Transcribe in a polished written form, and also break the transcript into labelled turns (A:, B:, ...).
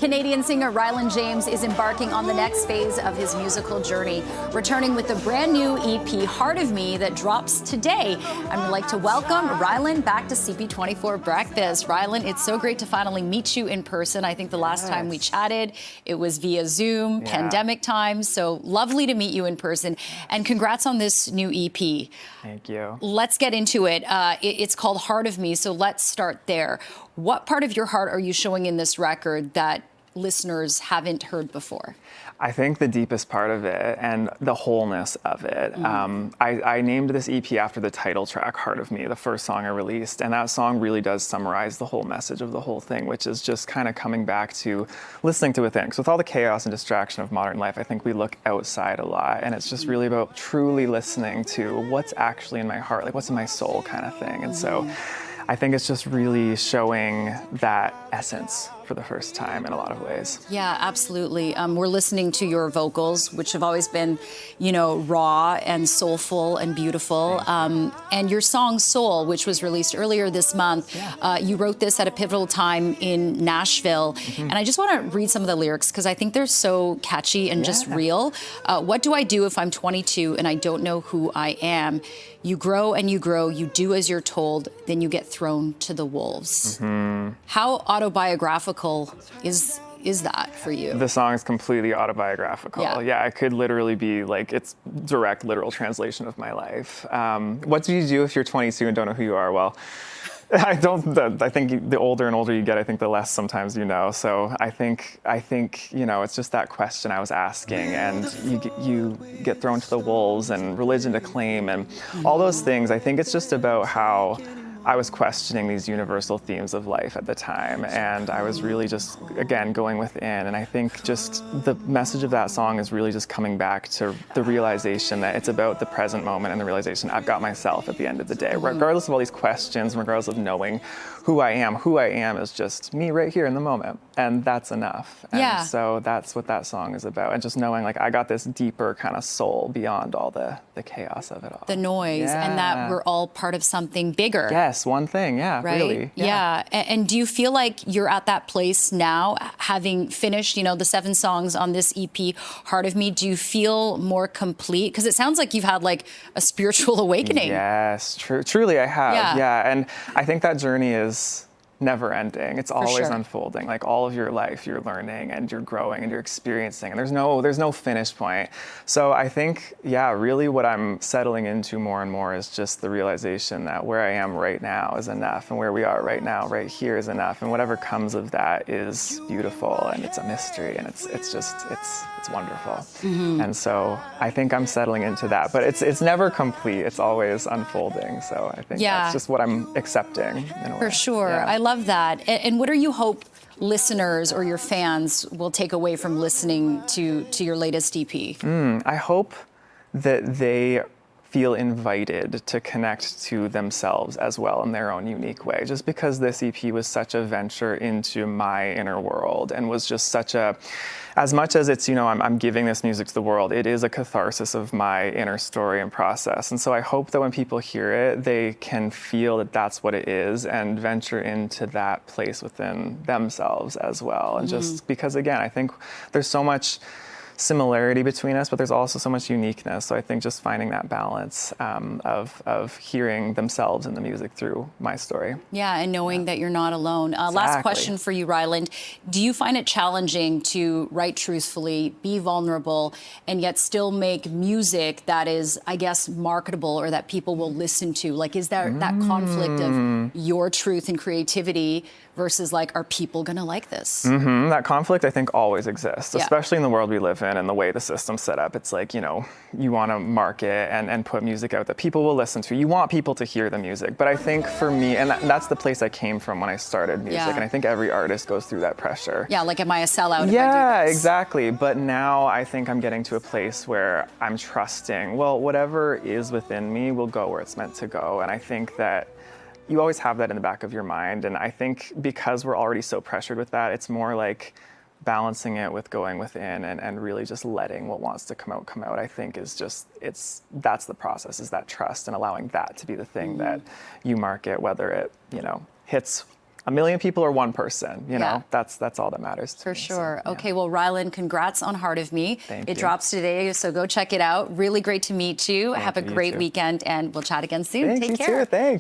A: Canadian singer Ryland James is embarking on the next phase of his musical journey, returning with a brand new EP, Heart of Me, that drops today. I'd like to welcome Ryland back to CP24 Breakfast. Ryland, it's so great to finally meet you in person. I think the last time we chatted, it was via Zoom, pandemic times. So lovely to meet you in person. And congrats on this new EP.
B: Thank you.
A: Let's get into it. It's called Heart of Me, so let's start there. What part of your heart are you showing in this record that listeners haven't heard before?
B: I think the deepest part of it and the wholeness of it. I named this EP after the title track, Heart of Me, the first song I released. And that song really does summarize the whole message of the whole thing, which is just kind of coming back to listening to within. Because with all the chaos and distraction of modern life, I think we look outside a lot. And it's just really about truly listening to what's actually in my heart, like what's in my soul kind of thing. And so I think it's just really showing that essence for the first time in a lot of ways.
A: Yeah, absolutely. We're listening to your vocals, which have always been, you know, raw and soulful and beautiful. And your song Soul, which was released earlier this month, you wrote this at a pivotal time in Nashville. And I just want to read some of the lyrics because I think they're so catchy and just real. What do I do if I'm 22 and I don't know who I am? You grow and you grow, you do as you're told, then you get thrown to the wolves. How autobiographical is that for you?
B: The song is completely autobiographical. Yeah, it could literally be like, it's direct literal translation of my life. What do you do if you're 22 and don't know who you are? Well, I think the older and older you get, I think the less sometimes you know. So I think you know, it's just that question I was asking, and you get thrown to the wolves and religion to claim and all those things. I think it's just about how I was questioning these universal themes of life at the time, and I was really just, again, going within. And I think just the message of that song is really just coming back to the realization that it's about the present moment and the realization I've got myself at the end of the day, regardless of all these questions, regardless of knowing who I am. Who I am is just me right here in the moment, and that's enough. And so that's what that song is about, and just knowing like I got this deeper kind of soul beyond all the chaos of it all.
A: The noise, and that we're all part of something bigger.
B: Yes, one thing, really.
A: Yeah. And do you feel like you're at that place now, having finished, you know, the 7 songs on this EP, Heart of Me? Do you feel more complete? Because it sounds like you've had like a spiritual awakening.
B: Yes, truly I have. Yeah, and I think that journey is never ending. It's always unfolding. Like all of your life, you're learning and you're growing and you're experiencing, and there's no finish point. So I think, really what I'm settling into more and more is just the realization that where I am right now is enough, and where we are right now, right here, is enough, and whatever comes of that is beautiful, and it's a mystery, and it's wonderful. And so I think I'm settling into that, but it's never complete. It's always unfolding. So I think that's just what I'm accepting in a way.
A: For sure. I love that. And what do you hope listeners or your fans will take away from listening to your latest EP?
B: I hope that they feel invited to connect to themselves as well in their own unique way. Just because this EP was such a venture into my inner world and was just such as much as it's, you know, I'm giving this music to the world, it is a catharsis of my inner story and process. And so I hope that when people hear it, they can feel that that's what it is and venture into that place within themselves as well. And just because, again, I think there's so much similarity between us, but there's also so much uniqueness. So I think just finding that balance of hearing themselves in the music through my story. Yeah,
A: and knowing that you're not alone. Last question for you, Ryland. Do you find it challenging to write truthfully, be vulnerable, and yet still make music that is, I guess, marketable or that people will listen to? Like, is there that conflict of your truth and creativity versus like, are people gonna like this?
B: That conflict, I think, always exists, especially in the world we live in and the way the system's set up. It's like, you know, you want to market and put music out that people will listen to. You want people to hear the music. But I think for me, and that's the place I came from when I started music, and I think every artist goes through that pressure.
A: Yeah, like, am I a sellout?
B: Yeah, exactly. But now I think I'm getting to a place where I'm trusting, well, whatever is within me will go where it's meant to go. And I think that you always have that in the back of your mind. And I think because we're already so pressured with that, it's more like balancing it with going within and really just letting what wants to come out, I think is just, that's the process, is that trust and allowing that to be the thing that you market, whether it, you know, hits a million people or one person, you know,
A: Yeah.
B: that's all that matters to
A: For
B: me.
A: sure.
B: So, yeah.
A: Okay, well, Ryland, congrats on Heart of Me.
B: Thank
A: It
B: you.
A: drops today, so go check it out. Really great to meet you. Have a
B: you, you
A: great
B: too.
A: weekend, and we'll chat again soon.
B: Thanks,
A: Take
B: you
A: care.
B: too. Thanks.